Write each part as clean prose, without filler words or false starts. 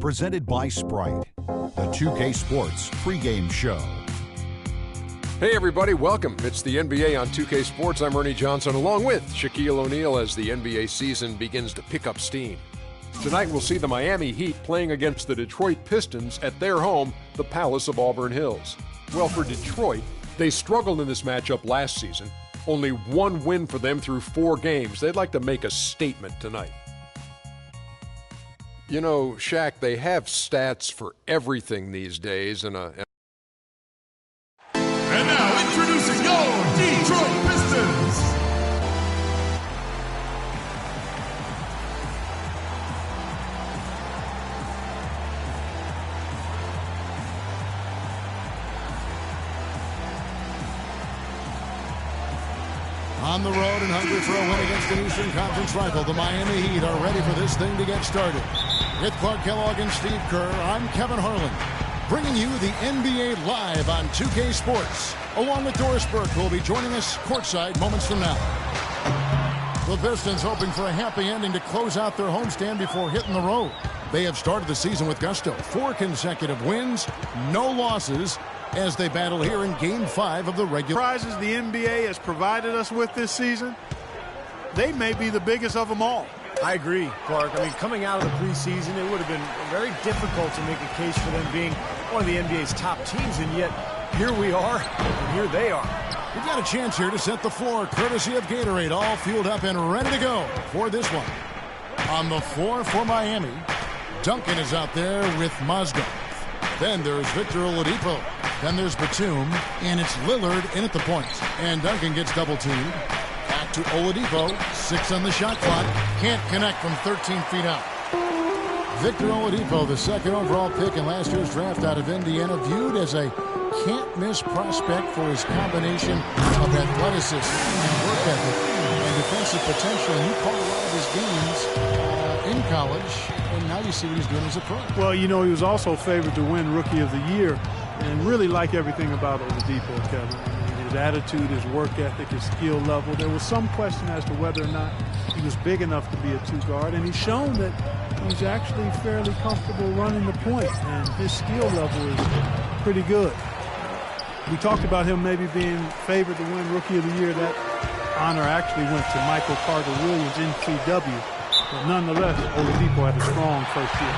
Presented by Sprite, the 2K Sports pregame show. Hey everybody, welcome. It's the NBA on 2K Sports. I'm Ernie Johnson along with Shaquille O'Neal as the NBA season begins to pick up steam. Tonight we'll see the Miami Heat playing against the Detroit Pistons at their home, the Palace of Auburn Hills. Well, for Detroit, they struggled in this matchup last season. Only one win for them through 4 games. They'd like to make a statement tonight. You know, Shaq, they have stats for everything these days. And now introducing your Detroit Pistons. On the road and hungry for a win against an Eastern Conference rival, the Miami Heat are ready for this thing to get started. With Clark Kellogg and Steve Kerr, I'm Kevin Harlan, bringing you the NBA live on 2K Sports, along with Doris Burke, who will be joining us courtside moments from now. The Pistons hoping for a happy ending to close out their homestand before hitting the road. They have started the season with gusto. 4 consecutive wins, no losses, as they battle here in Game 5 of the regular. Prizes the NBA has provided us with this season, they may be the biggest of them all. I agree, Clark. I mean, coming out of the preseason, it would have been very difficult to make a case for them being one of the NBA's top teams, and yet here we are, and here they are. We've got a chance here to set the floor, courtesy of Gatorade, all fueled up and ready to go for this one. On the floor for Miami, Duncan is out there with Mozgov. Then there's Victor Oladipo. Then there's Batum, and it's Lillard in at the point. And Duncan gets double-teamed. Back to Oladipo, 6 on the shot clock. Can't connect from 13 feet out. Victor Oladipo, the 2nd overall pick in last year's draft out of Indiana, viewed as a can't-miss prospect for his combination of athleticism and work ethic and defensive potential. And he called a lot of his games in college, and now you see what he's doing as a pro. Well, you know, he was also favored to win Rookie of the Year, and really like everything about Oladipo, Kevin. I mean, his attitude, his work ethic, his skill level. There was some question as to whether or not he was big enough to be a 2-guard, and he's shown that he's actually fairly comfortable running the point, and his skill level is pretty good. We talked about him maybe being favored to win Rookie of the Year. That honor actually went to Michael Carter-Williams in CW, but nonetheless, Oladipo had a strong first year.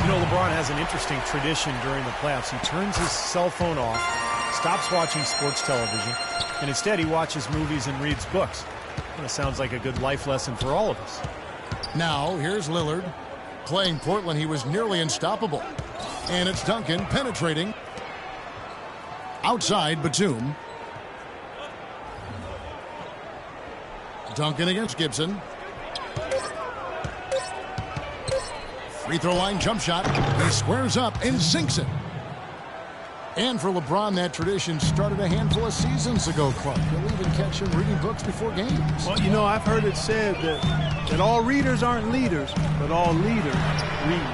You know, LeBron has an interesting tradition during the playoffs. He turns his cell phone off, stops watching sports television, and instead he watches movies and reads books. Kind of sounds like a good life lesson for all of us. Now, here's Lillard. Playing Portland, he was nearly unstoppable. And it's Duncan penetrating. Outside, Batum. Duncan against Gibson. Free throw line jump shot. He squares up and sinks it. And for LeBron, that tradition started a handful of seasons ago, Clark. You'll even catch him reading books before games. Well, you know, I've heard it said that all readers aren't leaders, but all leaders read.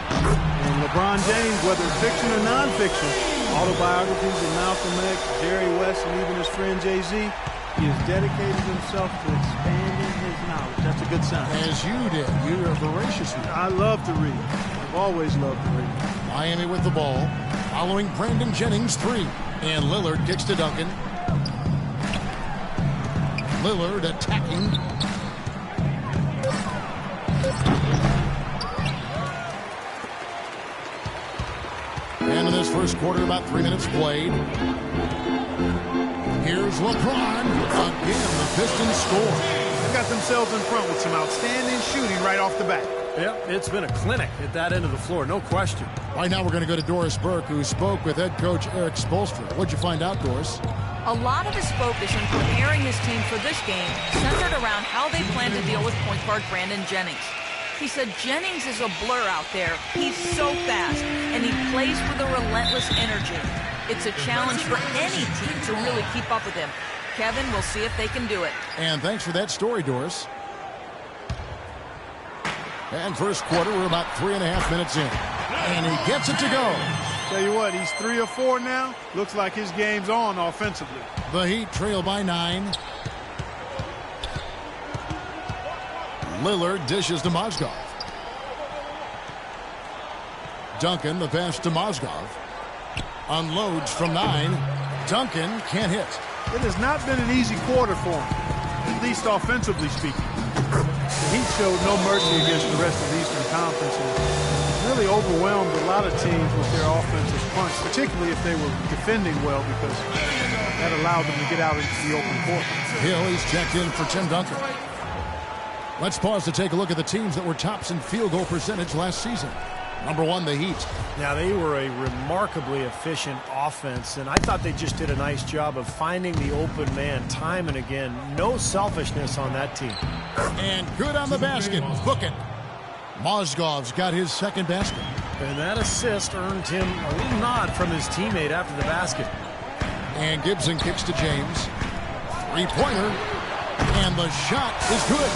And LeBron James, whether it's fiction or nonfiction, autobiographies of Malcolm X, Jerry West, and even his friend Jay-Z, he has dedicated himself to expanding his knowledge. That's a good sign. As you did. You are a voracious reader. I love to read. I've always loved to read. Miami with the ball. Following Brandon Jennings, 3. And Lillard kicks to Duncan. Lillard attacking. And in this first quarter, about 3 minutes played. Here's LeBron. Again, the Pistons score. They got themselves in front with some outstanding shooting right off the bat. Yep, it's been a clinic at that end of the floor, no question. Right now we're going to go to Doris Burke, who spoke with head coach Eric Spoelstra. What'd you find out, Doris? A lot of his focus in preparing his team for this game centered around how they plan to deal with point guard Brandon Jennings. He said Jennings is a blur out there. He's so fast, and he plays with a relentless energy. It's a challenge for any team to really keep up with him. Kevin, we'll see if they can do it. And thanks for that story, Doris. And first quarter, we're about 3.5 minutes in. And he gets it to go. Tell you what, he's 3 or 4 now. Looks like his game's on offensively. The Heat trail by 9. Lillard dishes to Mozgov. Duncan, the pass to Mozgov. Unloads from 9. Duncan can't hit. It has not been an easy quarter for him, at least offensively speaking. He showed no mercy against the rest of the Eastern Conference and really overwhelmed a lot of teams with their offensive punch, particularly if they were defending well, because that allowed them to get out into the open court. Hill, he's checked in for Tim Duncan. Let's pause to take a look at the teams that were tops in field goal percentage last season. Number 1, the Heat. Now, they were a remarkably efficient offense, and I thought they just did a nice job of finding the open man time and again. No selfishness on that team. And good on the basket. Book it. Mozgov's got his second basket. And that assist earned him a little nod from his teammate after the basket. And Gibson kicks to James. Three-pointer. And the shot is good.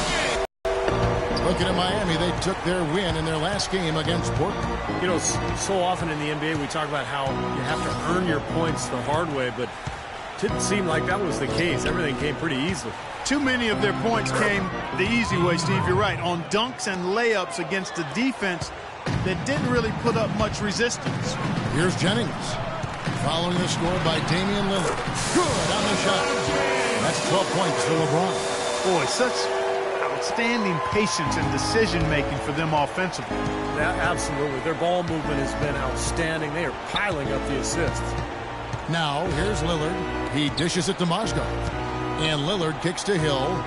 Looking at Miami, they took their win in their last game against Portland. You know, so often in the NBA we talk about how you have to earn your points the hard way, but it didn't seem like that was the case. Everything came pretty easily. Too many of their points came the easy way, Steve. You're right. On dunks and layups against a defense that didn't really put up much resistance. Here's Jennings. Following the score by Damian Lillard. Good on the shot. That's 12 points for LeBron. Boy, such outstanding patience and decision-making for them offensively. Absolutely. Their ball movement has been outstanding. They are piling up the assists. Now, here's Lillard. He dishes it to Mozgov. And Lillard kicks to Hill.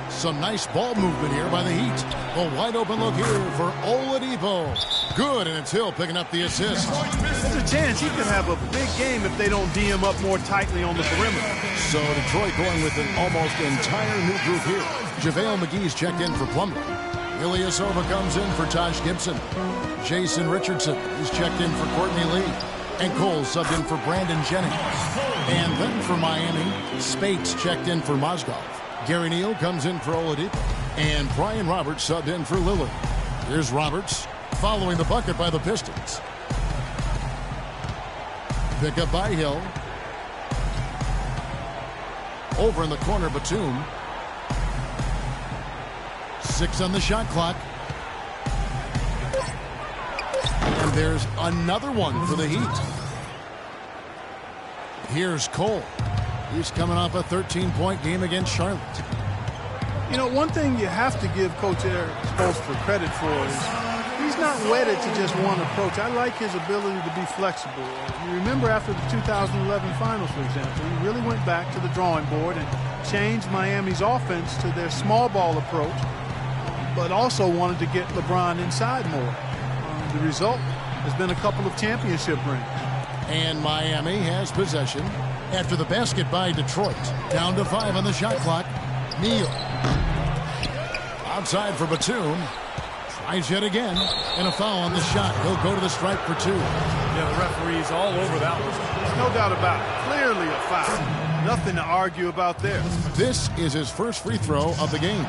Some nice ball movement here by the Heat. A wide open look here for Oladipo. Good, and it's Hill picking up the assist. There's a chance he could have a big game if they don't D him up more tightly on the perimeter. So Detroit going with an almost entire new group here. JaVale McGee's checked in for Plumlee. Ilyasova comes in for Taj Gibson. Jason Richardson is checked in for Courtney Lee. And Cole subbed in for Brandon Jennings. And then for Miami, Spates checked in for Mozgov. Gary Neal comes in for Oladipo. And Brian Roberts subbed in for Lillard. Here's Roberts following the bucket by the Pistons. Pick up by Hill. Over in the corner, Batum. 6 on the shot clock. And there's another one for the Heat. Here's Cole. He's coming off a 13-point game against Charlotte. You know, one thing you have to give Coach Eric Spoelstra credit for is he's not wedded to just one approach. I like his ability to be flexible. You remember after the 2011 finals, for example, he really went back to the drawing board and changed Miami's offense to their small ball approach, but also wanted to get LeBron inside more. The result has been a couple of championship rings. And Miami has possession after the basket by Detroit. Down to 5 on the shot clock. Neal. Outside for Batum. Tries yet again. And a foul on the shot. He'll go to the stripe for 2. Yeah, the referee's all over that one. No doubt about it. Clearly a foul. Nothing to argue about there. This is his first free throw of the game.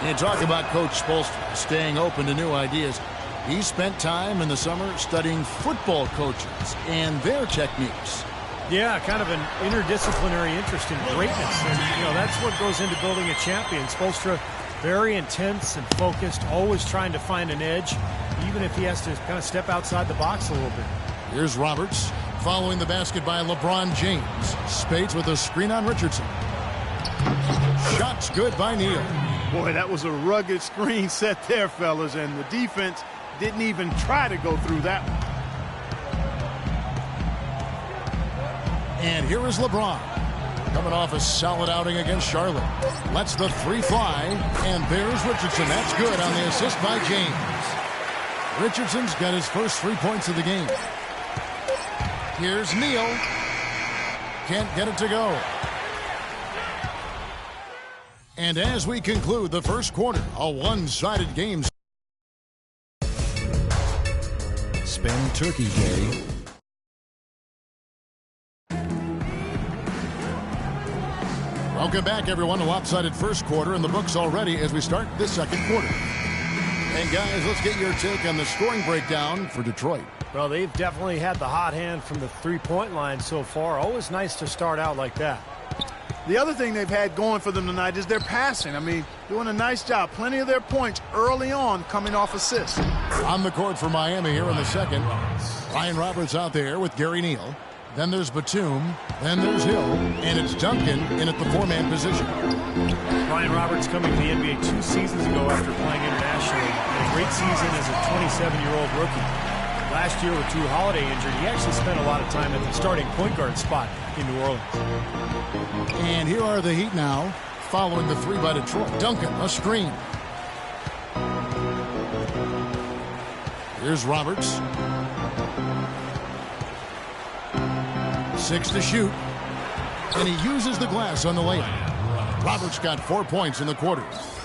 And talk about Coach Spoelstra staying open to new ideas. He spent time in the summer studying football coaches and their techniques. Yeah, kind of an interdisciplinary interest in greatness. And, you know, that's what goes into building a champion. Spoelstra, very intense and focused, always trying to find an edge, even if he has to kind of step outside the box a little bit. Here's Roberts following the basket by LeBron James. Spates with a screen on Richardson. Shots good by Neal. Boy, that was a rugged screen set there, fellas, and the defense didn't even try to go through that one. And here is LeBron, coming off a solid outing against Charlotte. Lets the 3 fly, and there's Richardson. That's good on the assist by James. Richardson's got his first 3 points of the game. Here's Neal. Can't get it to go. And as we conclude the first quarter, a one-sided game. Spend Turkey Day. Welcome back, everyone. A lopsided first quarter in the books already as we start the second quarter. And, guys, let's get your take on the scoring breakdown for Detroit. Well, they've definitely had the hot hand from the three-point line so far. Always nice to start out like that. The other thing they've had going for them tonight is their passing. I mean, doing a nice job. Plenty of their points early on coming off assists. On the court for Miami here in the second. Ryan Roberts out there with Gary Neal. Then there's Batum. Then there's Hill. And it's Duncan in at the four-man position. Ryan Roberts coming to the NBA 2 seasons ago after playing internationally. Had a great season as a 27-year-old rookie. Last year with Drew Holiday injured, he actually spent a lot of time at the starting point guard spot in New Orleans. And here are the Heat now, following the three by Detroit. Duncan, a screen. Here's Roberts. 6 to shoot. And he uses the glass on the layup. Roberts got 4 points in the quarter.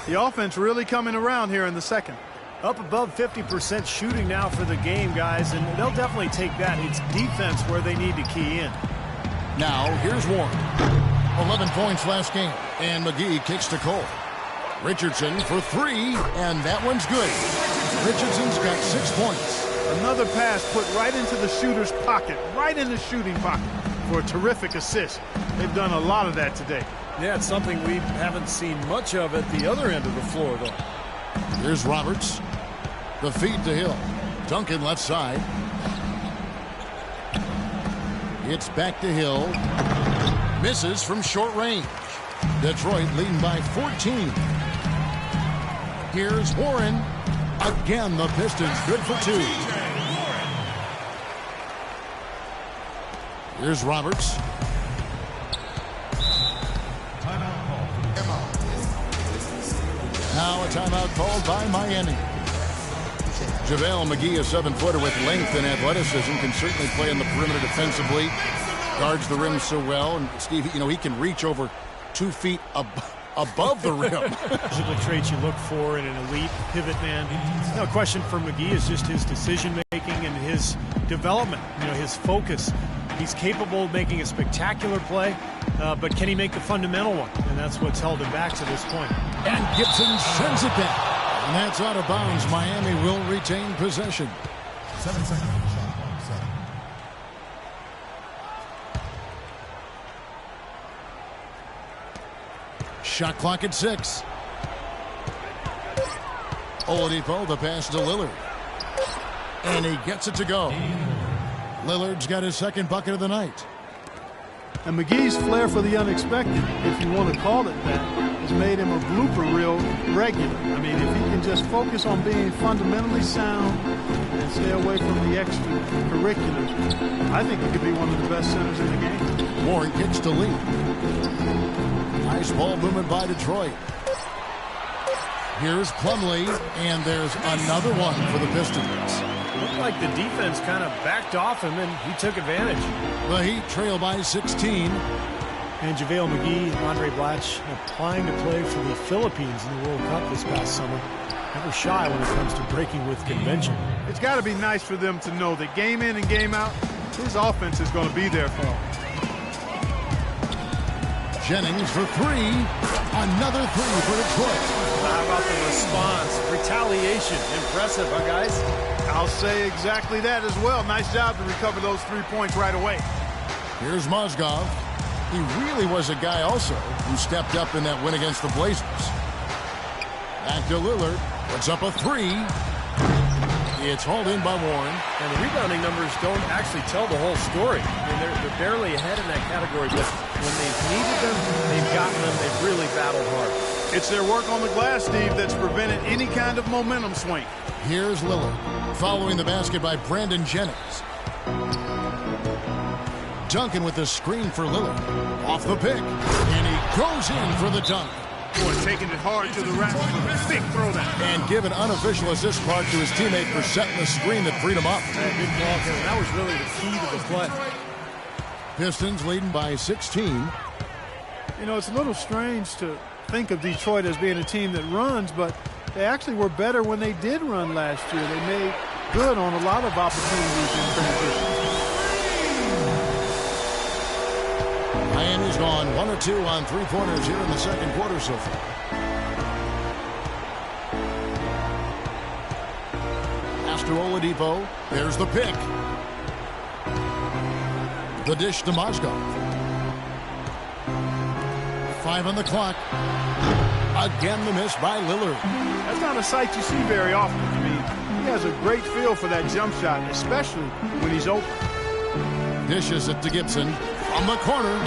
The offense really coming around here in the second. Up above 50% shooting now for the game, guys, and they'll definitely take that. It's defense where they need to key in. Now, here's Warren. 11 points last game, and McGee kicks to Cole. Richardson for 3, and that one's good. Richardson's got 6 points. Another pass put right into the shooter's pocket, right in the shooting pocket for a terrific assist. They've done a lot of that today. Yeah, it's something we haven't seen much of at the other end of the floor, though. Here's Roberts. The feed to Hill. Duncan left side. It's back to Hill. Misses from short range. Detroit leading by 14. Here's Warren. Again, the Pistons good for 2. Here's Roberts. Now a timeout called by Miami. JaVale McGee, a 7-footer with length and athleticism, can certainly play on the perimeter defensively. Guards the rim so well. And Steve, he can reach over 2 feet above the rim. Physical traits you look for in an elite pivot man. No question for McGee is just his decision-making and his development, his focus. He's capable of making a spectacular play, but can he make the fundamental one? And that's what's held him back to this point. And Gibson sends it back. And that's out of bounds. Miami will retain possession. 7 seconds. Shot clock at 6. Oladipo, the pass to Lillard. And he gets it to go. Lillard's got his second bucket of the night. And McGee's flair for the unexpected, if you want to call it that, has made him a blooper reel regular. I mean, if he can just focus on being fundamentally sound and stay away from the extracurriculars, I think he could be one of the best centers in the game. Warren kicks to Lee. Nice ball movement by Detroit. Here's Plumlee, and there's another one for the Pistons. Looked like the defense kind of backed off him, and he took advantage. The Heat trail by 16. And JaVale McGee, Andre Blatch, applying to play for the Philippines in the World Cup this past summer. Never shy when it comes to breaking with convention. It's got to be nice for them to know that game in and game out, his offense is going to be there for him. Jennings for 3. Another 3 for Detroit. How about the response? Retaliation. Impressive, huh, guys? I'll say exactly that as well. Nice job to recover those 3 points right away. Here's Mozgov. He really was a guy also who stepped up in that win against the Blazers. Back to Lillard. Puts up a 3. It's hauled in by Warren. And the rebounding numbers don't actually tell the whole story. I mean, they're barely ahead in that category, but when they've needed them, they've gotten them. They've really battled hard. It's their work on the glass, Steve, that's prevented any kind of momentum swing. Here's Lillard, following the basket by Brandon Jennings. Duncan with the screen for Lillard. Off the pick, and he goes in for the dunk. Boy, taking it hard to the rack with a big throwdown. And give an unofficial assist card to his teammate for setting the screen that freed him up. Good call, Kevin. That was really the key to the play. Pistons leading by 16. It's a little strange to think of Detroit as being a team that runs, but they actually were better when they did run last year. They made good on a lot of opportunities in transition. Miami's gone 1 of 2 on 3-pointers here in the second quarter so far. Pass to Oladipo. There's the pick. The dish to Mozgov. 5 on the clock. Again, the miss by Lillard. That's not a sight you see very often. I mean, he has a great feel for that jump shot, especially when he's open. Dishes it to Gibson from the corner.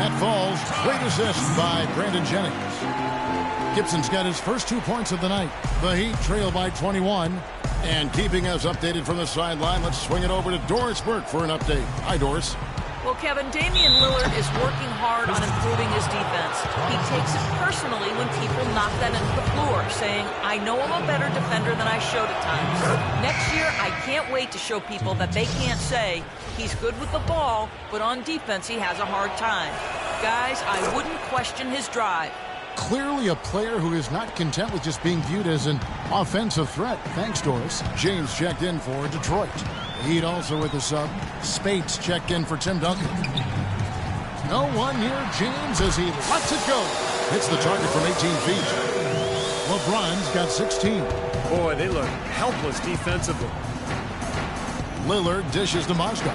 That falls. Great assist by Brandon Jennings. Gibson's got his first 2 points of the night. The Heat trail by 21. And keeping us updated from the sideline, let's swing it over to Doris Burke for an update. Hi, Doris. Well, Kevin, Damian Lillard is working hard on improving his defense. He takes it personally when people knock that into the floor, saying, I know I'm a better defender than I showed at times. Next year, I can't wait to show people that they can't say he's good with the ball, but on defense he has a hard time. Guys, I wouldn't question his drive. Clearly a player who is not content with just being viewed as an offensive threat. Thanks, Doris. James checked in for Detroit. Heat also with the sub. Spates checked in for Tim Duncan. No one near James as he lets it go. Hits the target from 18 feet. LeBron's got 16. Boy, they look helpless defensively. Lillard dishes to Mozgov.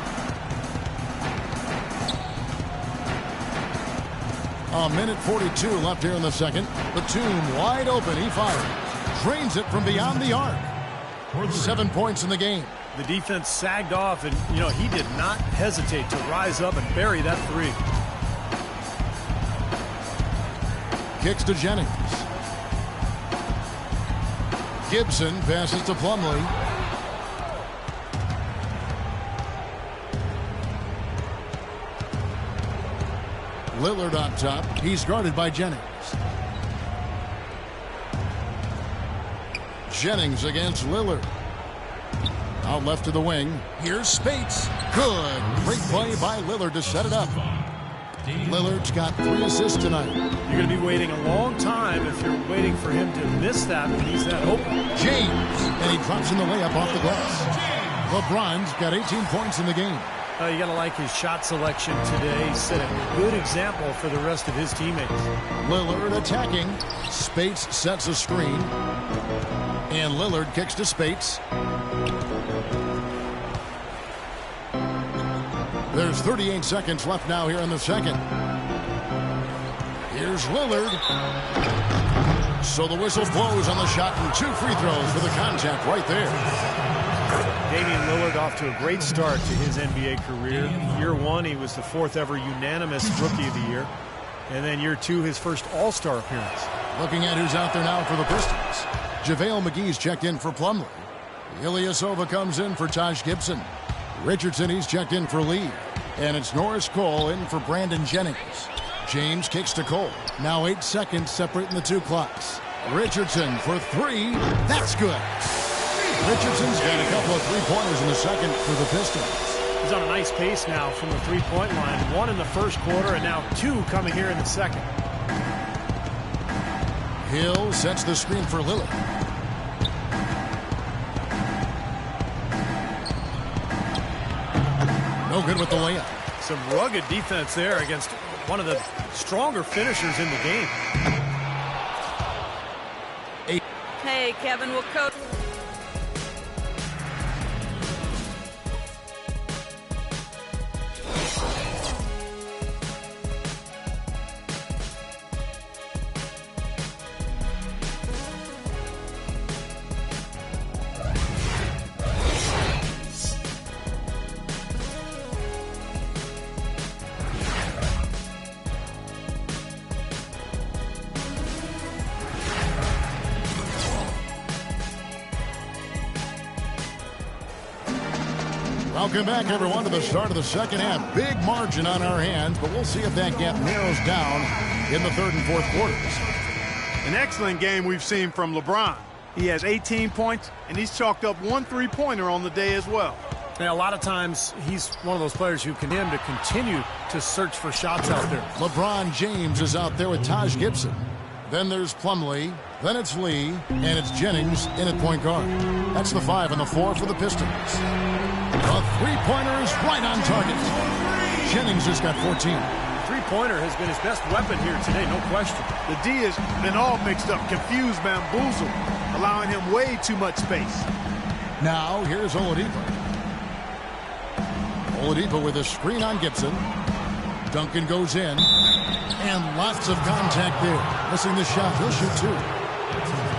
A minute 42 left here in the second. Batum wide open. He fires. Drains it from beyond the arc. 7 points in the game. The defense sagged off, and, he did not hesitate to rise up and bury that three. Kicks to Jennings. Gibson passes to Plumlee. Lillard on top. He's guarded by Jennings. Jennings against Lillard. Out left to the wing. Here's Spates. Good. Great play by Lillard to set it up. Lillard's got 3 assists tonight. You're going to be waiting a long time if you're waiting for him to miss that when he's that open. James. And he drops in the layup off the glass. LeBron's got 18 points in the game. You got to like his shot selection today. He set a good example for the rest of his teammates. Lillard attacking. Spates sets a screen. And Lillard kicks to Spates. There's 38 seconds left now here in the second. Here's Lillard. So the whistle blows on the shot and 2 free throws for the contact right there. Damian Lillard off to a great start to his NBA career. Year 1, he was the 4th ever unanimous Rookie of the Year. And then year 2, his first All-Star appearance. Looking at who's out there now for the Pistons. JaVale McGee's checked in for Plumlee. Ilyasova comes in for Taj Gibson. Richardson, he's checked in for Lee. And it's Norris Cole in for Brandon Jennings. James kicks to Cole. Now 8 seconds separating the 2 clocks. Richardson for 3. That's good. Richardson's got a couple of 3-pointers in the second for the Pistons. He's on a nice pace now from the 3-point line. 1 in the first quarter and now 2 coming here in the second. Hill sets the screen for Lillard. No good with the layup. Some rugged defense there against one of the stronger finishers in the game. Hey, Kevin, will coach... Welcome back, everyone, to the start of the second half. Big margin on our hands, but we'll see if that gap narrows down in the third and fourth quarters. An excellent game we've seen from LeBron. He has 18 points, and he's chalked up 1 3-pointer on the day as well. Now, a lot of times, he's one of those players who can to continue to search for shots out there. LeBron James is out there with Taj Gibson. Then there's Plumlee. Then it's Lee. And it's Jennings in at point guard. That's the 5 and the 4 for the Pistons. The 3-pointer is right on target. Jennings has got 14. Three-pointer has been his best weapon here today, no question. The D has been all mixed up, confused, bamboozled, allowing him way too much space. Now, here's Oladipo. Oladipo with a screen on Gibson. Duncan goes in. And lots of contact there. Missing the shot. He'll shoot 2.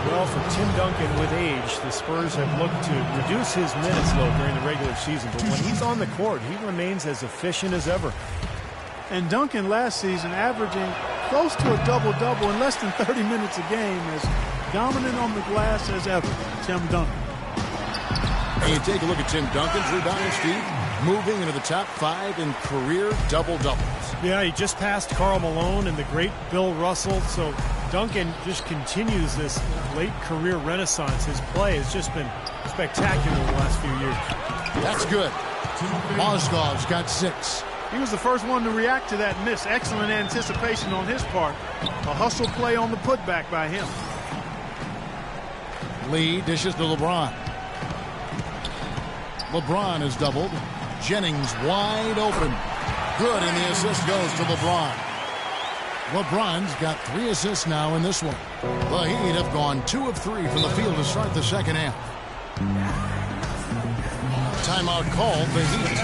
Well, for Tim Duncan with age, the Spurs have looked to reduce his minutes load during the regular season. But when he's on the court, he remains as efficient as ever. And Duncan last season averaging close to a double-double in less than 30 minutes a game, as dominant on the glass as ever. Tim Duncan. And you take a look at Tim Duncan's rebounding, Steve, moving into the top 5 in career double-doubles. Yeah, he just passed Karl Malone and the great Bill Russell. So Duncan just continues this late career renaissance. His play has just been spectacular the last few years. That's good. Mozgov's got 6. He was the first one to react to that miss. Excellent anticipation on his part. A hustle play on the putback by him. Lee dishes to LeBron. LeBron is doubled. Jennings wide open. Good, and the assist goes to LeBron. LeBron's got 3 assists now in this one. The Heat have gone 2 of 3 from the field to start the second half. Timeout called the Heat.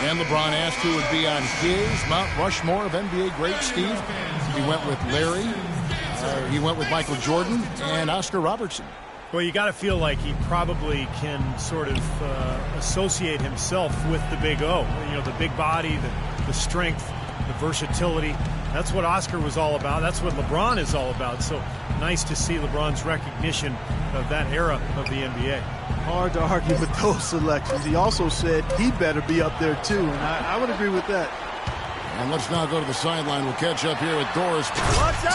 And LeBron asked who would be on his Mount Rushmore of NBA greats, Steve. He went with Larry. He went with Michael Jordan and Oscar Robertson. Well, you got to feel like he probably can sort of associate himself with the Big O. You know, the big body, the strength, the versatility. That's what Oscar was all about. That's what LeBron is all about. So nice to see LeBron's recognition of that era of the NBA. Hard to argue with those selections. He also said he better be up there too, and I would agree with that. And let's now go to the sideline. We'll catch up here with Doris. Watch out!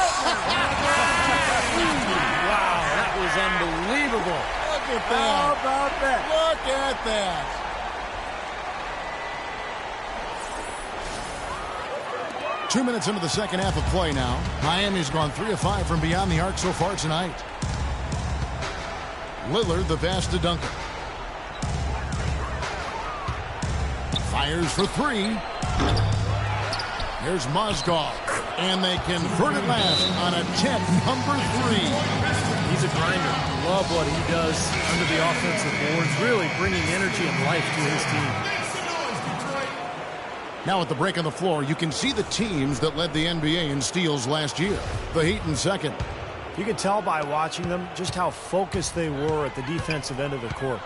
Wow, that was unbelievable. Look at that. How about that? Look at that. Two minutes into the second half of play now. Miami's gone 3 of 5 from beyond the arc so far tonight. Lillard, the pass to Duncan. Fires for 3. Here's Mozgov. And they convert it last on attempt number 3. He's a grinder. Love what he does under the offensive boards, really bringing energy and life to his team. Now at the break on the floor, you can see the teams that led the NBA in steals last year. The Heat in second. You can tell by watching them just how focused they were at the defensive end of the court.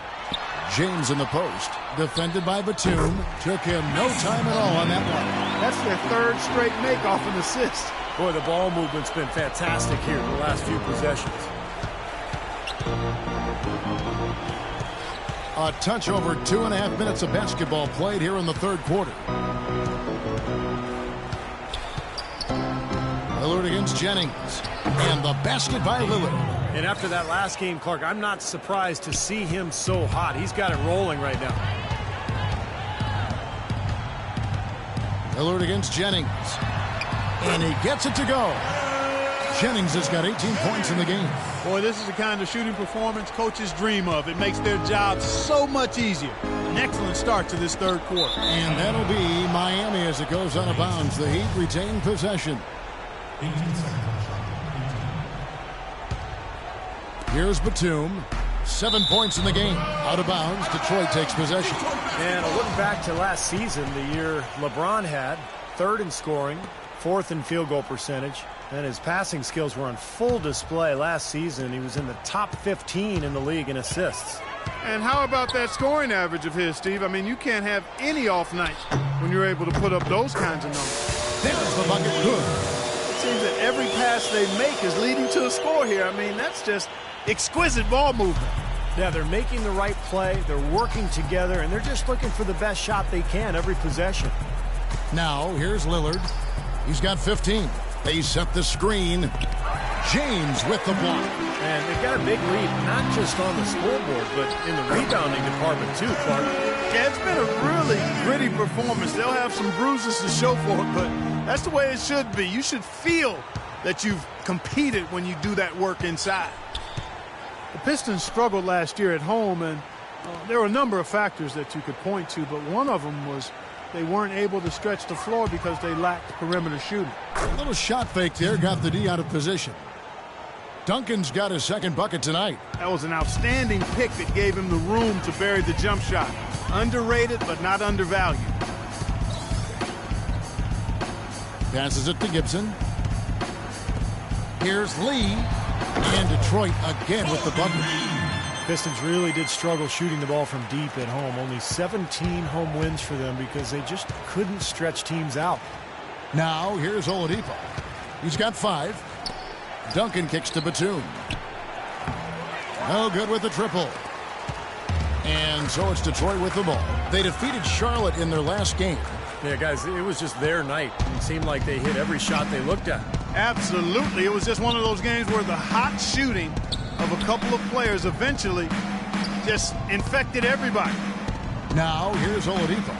James in the post, defended by Batum. Took him no time at all on that one. That's their 3rd straight make off an assist. Boy, the ball movement's been fantastic here in the last few possessions. A touch over 2.5 minutes of basketball played here in the third quarter. Lillard against Jennings. And the basket by Lillard. And after that last game, Clark, I'm not surprised to see him so hot. He's got it rolling right now. Lillard against Jennings. And he gets it to go. Jennings has got 18 points in the game. Boy, this is the kind of shooting performance coaches dream of. It makes their job so much easier. An excellent start to this third quarter. And that'll be Miami as it goes out of bounds. The Heat retain possession. Here's Batum. 7 points in the game. Out of bounds. Detroit takes possession. And a look back to last season, the year LeBron had 3rd in scoring, 4th in field goal percentage, and his passing skills were on full display last season. He was in the top 15 in the league in assists. And how about that scoring average of his, Steve? I mean, you can't have any off night when you're able to put up those kinds of numbers. There's the bucket. Good. It seems that every pass they make is leading to a score here. I mean, that's just exquisite ball movement. Yeah, they're making the right play, they're working together, and they're just looking for the best shot they can every possession. Now, here's Lillard. He's got 15. They set the screen. James with the block. And they've got a big lead, not just on the scoreboard, but in the rebounding department too, Clark. Yeah, it's been a really gritty performance. They'll have some bruises to show for it, but that's the way it should be. You should feel that you've competed when you do that work inside. The Pistons struggled last year at home, and there were a number of factors that you could point to, but one of them was they weren't able to stretch the floor because they lacked perimeter shooting. A little shot fake there, got the D out of position. Duncan's got his 2nd bucket tonight. That was an outstanding pick that gave him the room to bury the jump shot. Underrated, but not undervalued. Passes it to Gibson. Here's Lee. And Detroit again with the bucket. Pistons really did struggle shooting the ball from deep at home. Only 17 home wins for them because they just couldn't stretch teams out. Now here's Oladipo. He's got 5. Duncan kicks to Batum. No good with the triple. And so it's Detroit with the ball. They defeated Charlotte in their last game. Yeah, guys, it was just their night. It seemed like they hit every shot they looked at. Absolutely. It was just one of those games where the hot shooting of a couple of players eventually just infected everybody. Now here's Oladipo.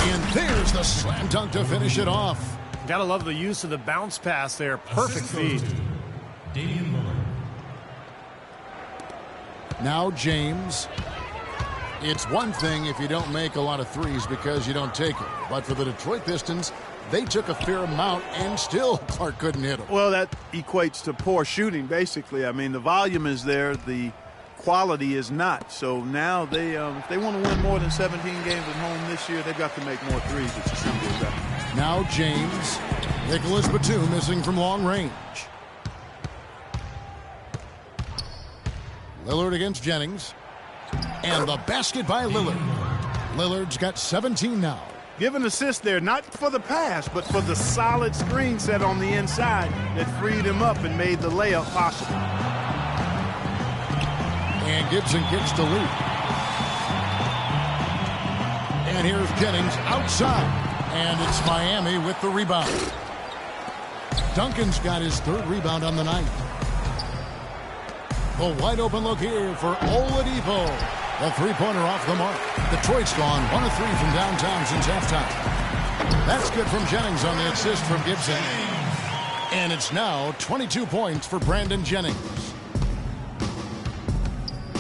And there's the slam dunk to finish it off. Gotta love the use of the bounce pass there. Perfect feed. Now James. It's one thing if you don't make a lot of threes because you don't take them. But for the Detroit Pistons, they took a fair amount and still Clark couldn't hit them. Well, that equates to poor shooting, basically. I mean, the volume is there. The quality is not. So now they, if they want to win more than 17 games at home this year, they've got to make more threes. It's as simple as that. Now James. Nicholas Batum missing from long range. Lillard against Jennings. And the basket by Lillard. Lillard's got 17 now. Give an assist there, not for the pass, but for the solid screen set on the inside that freed him up and made the layup possible. And Gibson kicks to Lee. And here's Jennings outside. And it's Miami with the rebound. Duncan's got his 3rd rebound on the night. A wide open look here for Oladipo. The three-pointer off the mark. Detroit's gone 1 of 3 from downtown since halftime. That's good from Jennings on the assist from Gibson. And it's now 22 points for Brandon Jennings.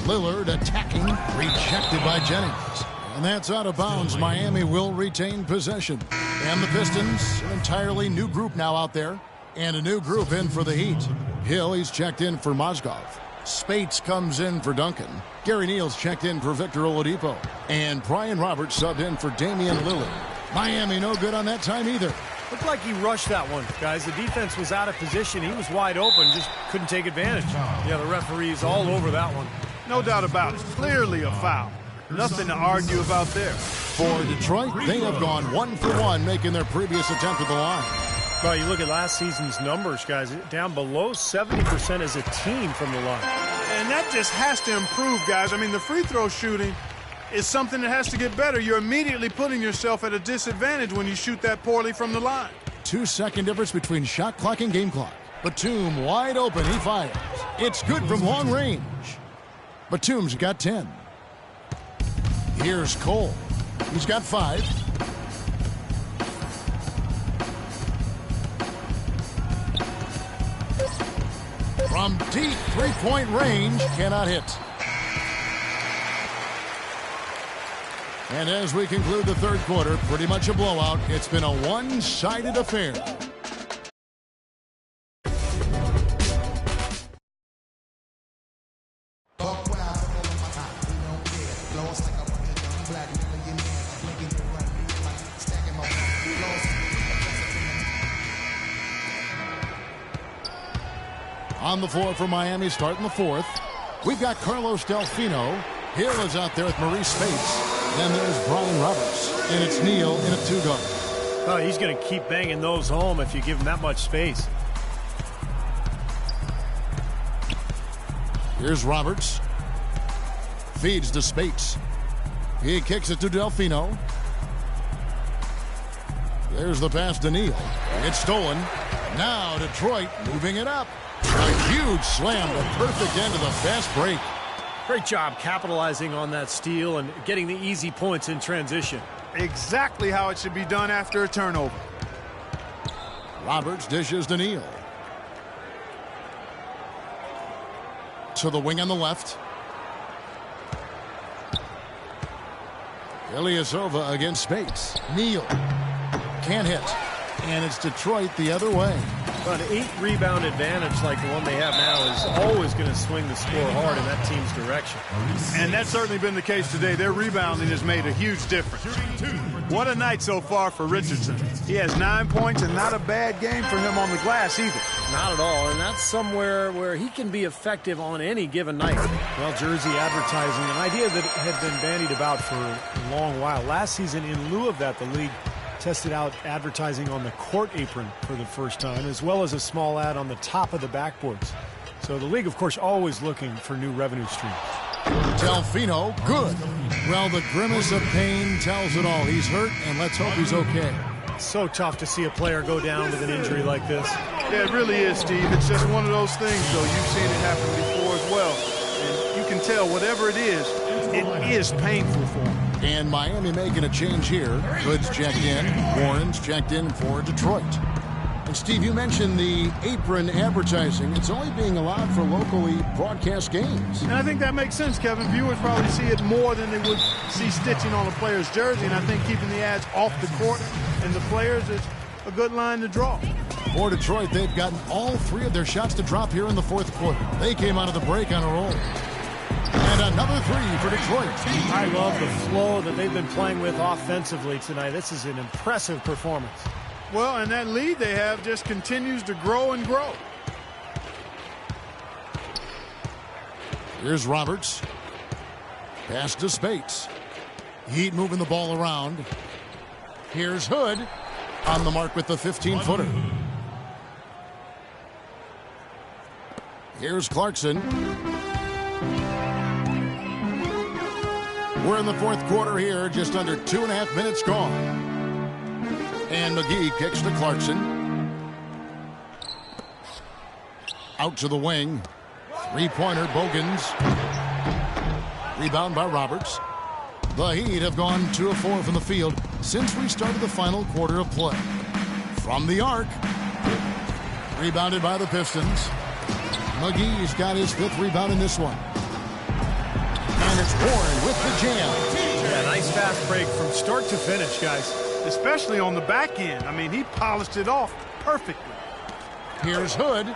Lillard attacking, rejected by Jennings. And that's out of bounds. Miami will retain possession. And the Pistons, an entirely new group now out there. And a new group in for the Heat. Hill, he's checked in for Mozgov. Spates comes in for Duncan. Gary Neal's checked in for Victor Oladipo. And Brian Roberts subbed in for Damian Lillard. Miami no good on that time either. Looked like he rushed that one, guys. The defense was out of position. He was wide open, just couldn't take advantage. Yeah, the referee's all over that one. No doubt about it. Clearly a foul. Nothing to argue about there. For Detroit, they have gone 1 for 1, making their previous attempt at the line. Well, you look at last season's numbers, guys, down below 70% as a team from the line. And that just has to improve, guys. I mean, the free throw shooting is something that has to get better. You're immediately putting yourself at a disadvantage when you shoot that poorly from the line. 2-second difference between shot clock and game clock. Batum wide open. He fires. It's good from long range. Batum's got 10. Here's Cole. He's got 5. From deep three-point range, cannot hit. And as we conclude the 3rd quarter, pretty much a blowout. It's been a one-sided affair. On the floor for Miami, starting the 4th. We've got Carlos Delfino. Hill is out there with Maurice Spates. Then there's Brian Roberts. And it's Neal in a 2-guard. Oh, he's going to keep banging those home if you give him that much space. Here's Roberts. Feeds to Spates. He kicks it to Delfino. There's the pass to Neal. It's stolen. Now Detroit moving it up. A huge slam, the perfect end of the fast break. Great job capitalizing on that steal and getting the easy points in transition. Exactly how it should be done after a turnover. Roberts dishes to Neal. To the wing on the left. Ilyasova against Spates. Neal can't hit. And it's Detroit the other way. But an 8-rebound advantage like the one they have now is always going to swing the score hard in that team's direction. And that's certainly been the case today. Their rebounding has made a huge difference. What a night so far for Richardson. He has 9 points and not a bad game for him on the glass either. Not at all, and that's somewhere where he can be effective on any given night. Well, jersey advertising, an idea that had been bandied about for a long while. Last season, in lieu of that, the league tested out advertising on the court apron for the first time, as well as a small ad on the top of the backboards. So the league, of course, always looking for new revenue streams. Delfino, good. Well, the grimace of pain tells it all. He's hurt, and let's hope he's okay. It's so tough to see a player go down with an injury like this. Yeah, it really is, Steve. It's just one of those things, though. You've seen it happen before as well. And you can tell whatever it is painful for him. And Miami making a change here. Hood's checked in. Warren's checked in for Detroit. And Steve, you mentioned the apron advertising. It's only being allowed for locally broadcast games. And I think that makes sense, Kevin. Viewers probably see it more than they would see stitching on a player's jersey. And I think keeping the ads off the court and the players is a good line to draw. For Detroit, they've gotten all 3 of their shots to drop here in the 4th quarter. They came out of the break on a roll. And another 3 for Detroit. I love the flow that they've been playing with offensively tonight. This is an impressive performance. Well, and that lead they have just continues to grow and grow. Here's Roberts. Pass to Spates. Heat moving the ball around. Here's Hood on the mark with the 15-footer. Here's Clarkson. We're in the 4th quarter here, just under 2.5 minutes gone. And McGee kicks to Clarkson. Out to the wing. 3-pointer, Bogans. Rebound by Roberts. The Heat have gone 2 of 4 from the field since we started the final quarter of play. From the arc. Rebounded by the Pistons. McGee's got his 5th rebound in this one. And it's Warren with the jam. Yeah, nice fast break from start to finish, guys. Especially on the back end. I mean, he polished it off perfectly. Here's Hood.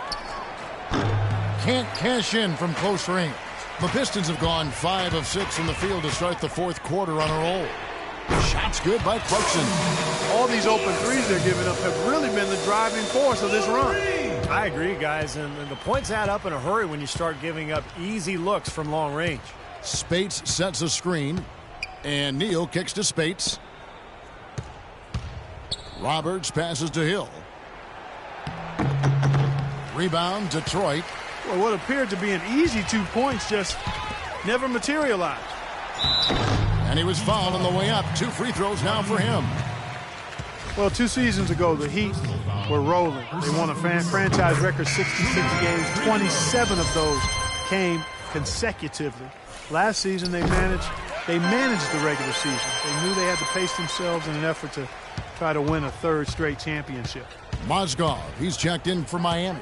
Can't cash in from close range. The Pistons have gone 5 of 6 from the field to start the 4th quarter on a roll. Shots good by Clarkson. All these open threes they're giving up have really been the driving force of this run. I agree, guys, and the points add up in a hurry when you start giving up easy looks from long range. Spates sets a screen, and Neal kicks to Spates. Roberts passes to Hill. Rebound, Detroit. Well, what appeared to be an easy 2 points just never materialized. And he was fouled on the way up. 2 free throws now for him. Well, 2 seasons ago, the Heat were rolling. They won a franchise record 66 games. 27 of those came consecutively. Last season, they managed the regular season. They knew they had to pace themselves in an effort to try to win a 3rd straight championship. Mozgov, he's checked in for Miami.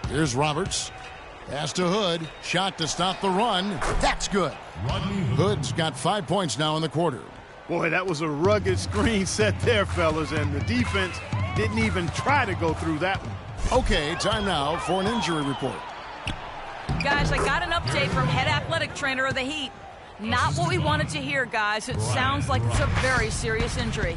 Here's Roberts. Pass to Hood. Shot to stop the run. That's good. Hood's got 5 points now in the quarter. Boy, that was a rugged screen set there, fellas, and the defense didn't even try to go through that one. Okay, time now for an injury report. Guys, I got an update from head athletic trainer of the Heat. Not what we wanted to hear, guys. It sounds like it's a very serious injury.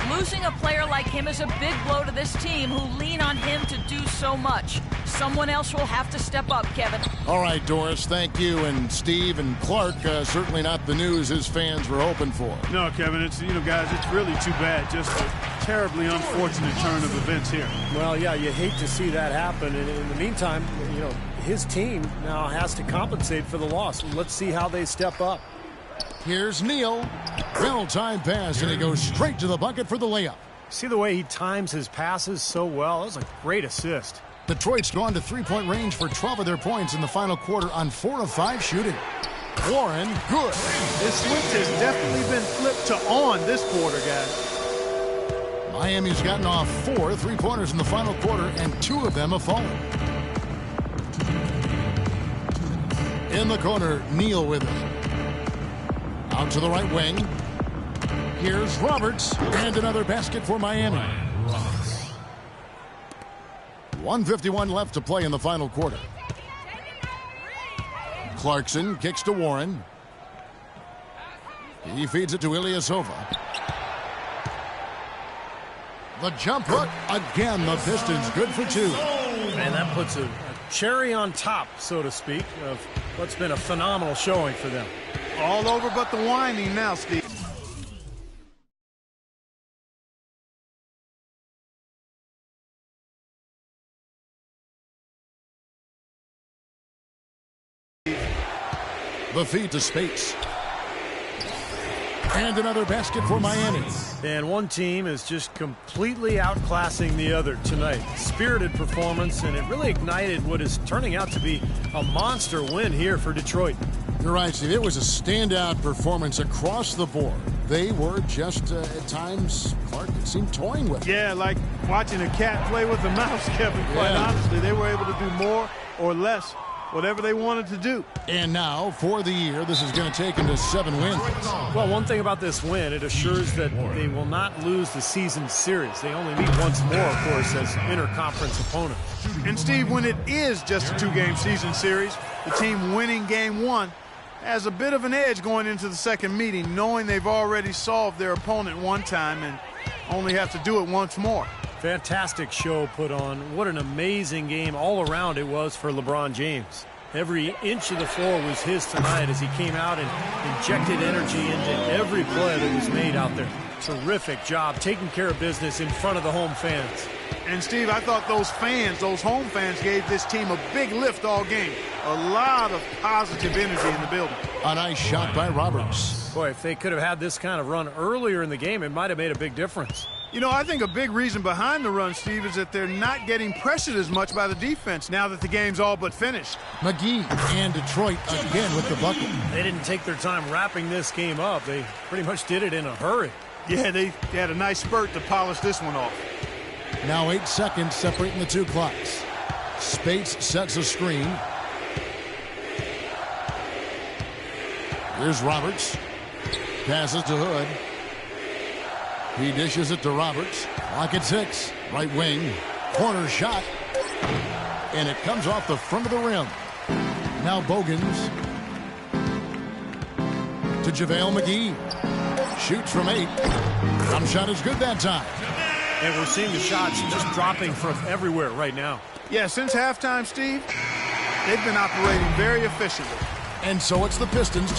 Losing a player like him is a big blow to this team who lean on him to do so much. Someone else will have to step up, Kevin. All right, Doris, thank you. And Steve and Clark, certainly not the news his fans were hoping for. No, Kevin, it's, guys, it's really too bad. Just a terribly unfortunate turn of events here. Well, yeah, you hate to see that happen. And in the meantime, his team now has to compensate for the loss. Let's see how they step up. Here's Neal. Well-timed pass, and he goes straight to the bucket for the layup. See the way he times his passes so well? That was a great assist. Detroit's gone to 3-point range for 12 of their points in the final quarter on 4 of 5 shooting. Warren, good. This switch has definitely been flipped to on this quarter, guys. Miami's gotten off 4 3-pointers in the final quarter, and 2 of them have fallen. In the corner, Neal with it. Out to the right wing. Here's Roberts, and another basket for Miami. 1:51 left to play in the final quarter. Clarkson kicks to Warren. He feeds it to Ilyasova. The jump hook. Again, the Pistons good for two. And that puts a cherry on top, so to speak, of what's been a phenomenal showing for them. All over but the whining now, Steve. The feed to Spates. And another basket for Miami. And one team is just completely outclassing the other tonight. Spirited performance, and it really ignited what is turning out to be a monster win here for Detroit. You're right, Steve. It was a standout performance across the board. They were just, at times, Clark, it seemed toying with it. Yeah, like watching a cat play with a mouse, Kevin. Quite honestly, they were able to do more or less, whatever they wanted to do. And now, for the year, this is going to take them to 7 wins. Well, one thing about this win, it assures that they will not lose the season series. They only meet once more, of course, as interconference opponents. And, Steve, when it is just a 2-game season series, the team winning game 1 has a bit of an edge going into the second meeting, knowing they've already solved their opponent one time and only have to do it once more. Fantastic show put on. What an amazing game all around it was for LeBron James. Every inch of the floor was his tonight as he came out and injected energy into every play that was made out there. Terrific job taking care of business in front of the home fans. And, Steve, I thought those fans, those home fans, gave this team a big lift all game. A lot of positive energy in the building. A nice shot by Roberts. Boy, if they could have had this kind of run earlier in the game, it might have made a big difference. You know, I think a big reason behind the run, Steve, is that they're not getting pressured as much by the defense now that the game's all but finished. McGee and Detroit again with the bucket. They didn't take their time wrapping this game up. They pretty much did it in a hurry. Yeah, they had a nice spurt to polish this one off. Now 8 seconds separating the two clocks. Spates sets a screen. Here's Roberts. Passes to Hood. He dishes it to Roberts. Clock at 6. Right wing. Corner shot. And it comes off the front of the rim. Now Bogans. To JaVale McGee. Shoots from 8. Jump shot is good that time. And we're seeing the shots just dropping from everywhere right now. Yeah, since halftime, Steve, they've been operating very efficiently. And so it's the Pistons.